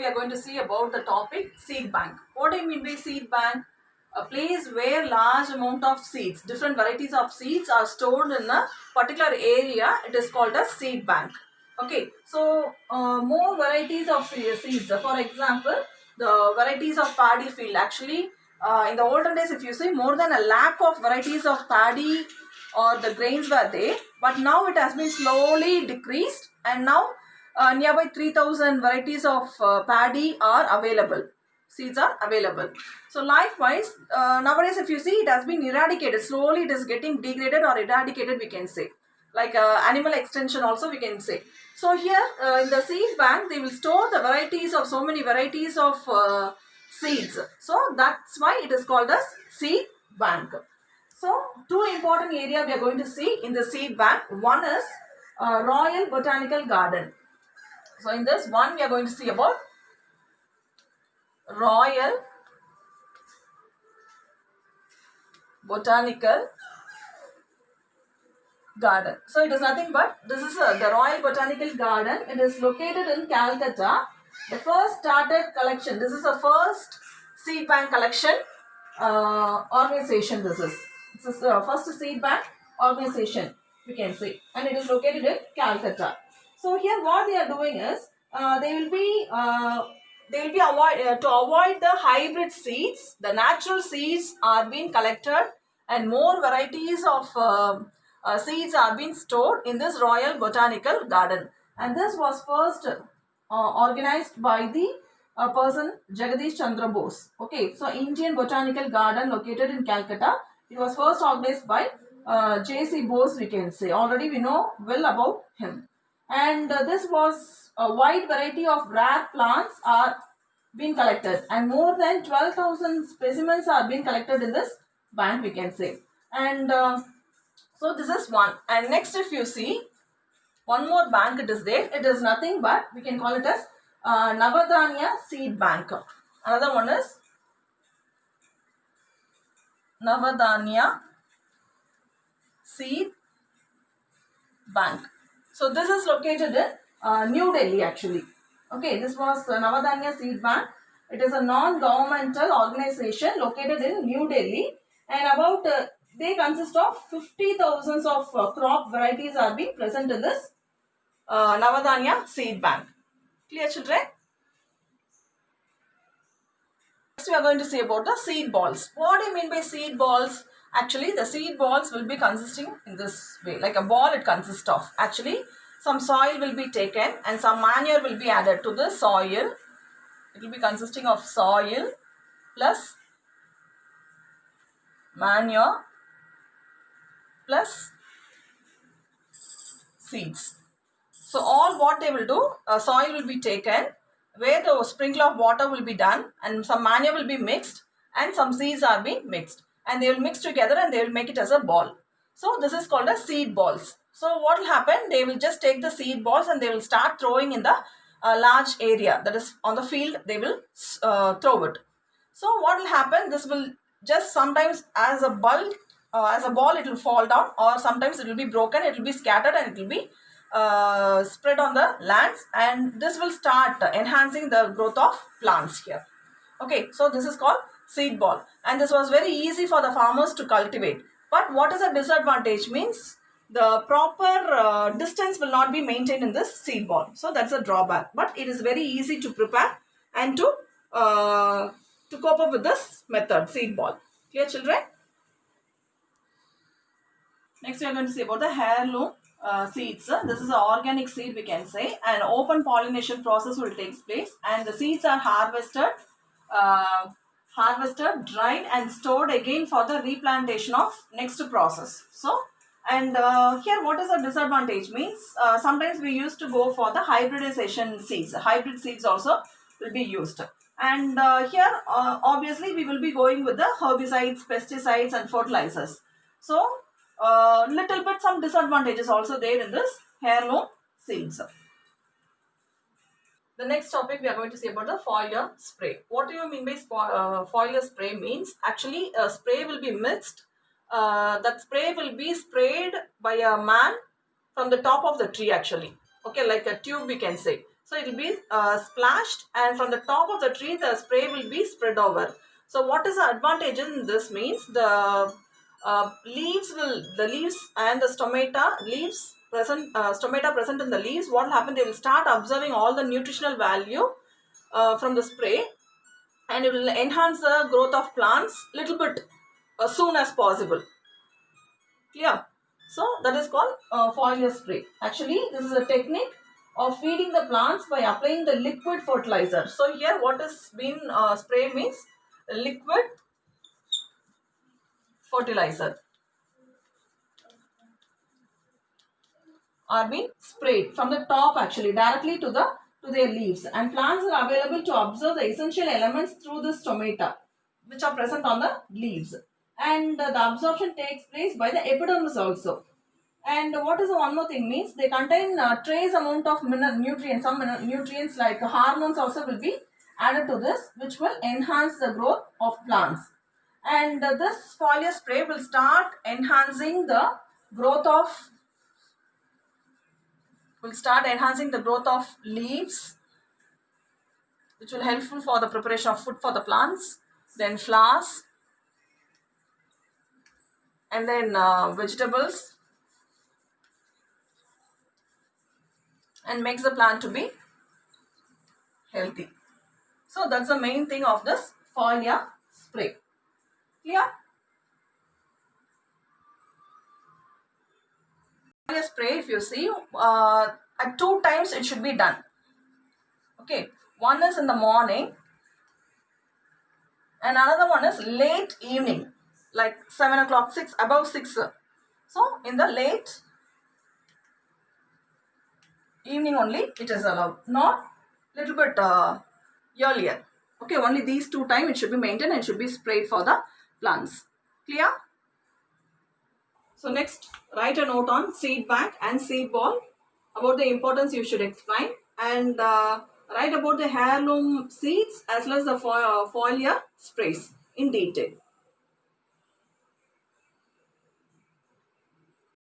are going to see about the topic seed bank. What do you mean by seed bank? A place where large amount of seeds, different varieties of seeds are stored in a particular area. It is called a seed bank. Okay, so more varieties of seeds. For example, the varieties of paddy field. Actually, in the olden days, if you see, more than a lakh of varieties of paddy or the grains were there, but now it has been slowly decreased, and now nearby 3000 varieties of paddy are available. Seeds are available. So likewise, nowadays if you see, it has been eradicated. Slowly it is getting degraded or eradicated, we can say. Like animal extension also we can say. So here in the seed bank, they will store the varieties of so many varieties of seeds. So that's why it is called as seed bank. So two important areas we are going to see in the seed bank. One is Royal Botanical Garden. So in this one, we are going to see about Royal Botanical Garden. So it is nothing but, this is the Royal Botanical Garden. It is located in Calcutta. The first started collection. This is the first seed bank collection organization. This is the first seed bank organization, we can say, and it is located in Calcutta. So here what they are doing is they will be to avoid the hybrid seeds. The natural seeds are being collected, and more varieties of seeds are being stored in this Royal Botanical Garden. And this was first organized by the person Jagadish Chandra Bose. Okay, so Indian Botanical Garden located in Calcutta. It was first organized by J.C. Bose, we can say. Already we know well about him. And this was a wide variety of rare plants are being collected, and more than 12,000 specimens are being collected in this bank, we can say. And so this is one. And next, if you see, one more bank it is there. It is nothing but, we can call it as Navadanya Seed Bank. Another one is Navadanya Seed Bank. So this is located in New Delhi actually. Okay, this was Navadanya Seed Bank. It is a non-governmental organization located in New Delhi, and about they consist of 50,000 of crop varieties are being present in this Navadanya Seed Bank. Clear, children? Next we are going to see about the seed balls. What do you mean by seed balls? Actually, the seed balls will be consisting in this way. Like a ball it consists of. Actually, some soil will be taken and some manure will be added to the soil. It will be consisting of soil plus manure plus seeds. So all what they will do, soil will be taken, where the sprinkle of water will be done, and some manure will be mixed, and some seeds are being mixed, and they will mix together and they will make it as a ball. So this is called as seed balls. So what will happen, they will just take the seed balls and they will start throwing in the large area, that is on the field they will throw it. So what will happen, this will just sometimes as a ball it will fall down, or sometimes it will be broken, it will be scattered, and it will be spread on the lands, and this will start enhancing the growth of plants here. Okay, so this is called seed ball, and this was very easy for the farmers to cultivate. But what is a disadvantage means, the proper distance will not be maintained in this seed ball. So that's a drawback, but it is very easy to prepare and to cope up with this method, seed ball. Clear, children? Next we are going to see about the heirloom seeds. This is an organic seed, we can say. An open pollination process will take place, and the seeds are harvested, dried and stored again for the replantation of next process. So, and here what is the disadvantage means, sometimes we used to go for the hybridization seeds. Hybrid seeds also will be used. And here obviously we will be going with the herbicides, pesticides and fertilizers. So little bit some disadvantages also there in this heirloom seeds. The next topic we are going to see about the foliar spray. What do you mean by foliar spray means? Actually, a spray will be mixed. That spray will be sprayed by a man from the top of the tree actually. Okay, like a tube we can say. So it will be splashed, and from the top of the tree the spray will be spread over. So what is the advantage in this means the leaves and the stomata present in the leaves, what will happen, they will start observing all the nutritional value from the spray, and it will enhance the growth of plants little bit as soon as possible. Clear? So that is called foliar spray. Actually, this is a technique of feeding the plants by applying the liquid fertilizer. So here what is being spray means liquid fertilizer are being sprayed from the top, actually directly to their leaves, and plants are available to absorb the essential elements through the stomata which are present on the leaves, and the absorption takes place by the epidermis also. And what is the one more thing means, they contain trace amount of nutrients, some nutrients like hormones also will be added to this, which will enhance the growth of plants. And this foliar spray will start enhancing the growth of leaves, which will helpful for the preparation of food for the plants, then flowers, and then vegetables, and makes the plant to be healthy. So that's the main thing of this foliar spray. Clear? Foliar spray, if you see, at 2 times it should be done. Okay, one is in the morning and another one is late evening, like 7 o'clock, 6, above 6. So in the late evening only it is allowed, not little bit earlier. Okay, only these 2 times it should be maintained and should be sprayed for the plants. Clear? So next, write a note on seed bank and seed ball. About the importance you should explain, and write about the heirloom seeds as well as the foliar sprays in detail.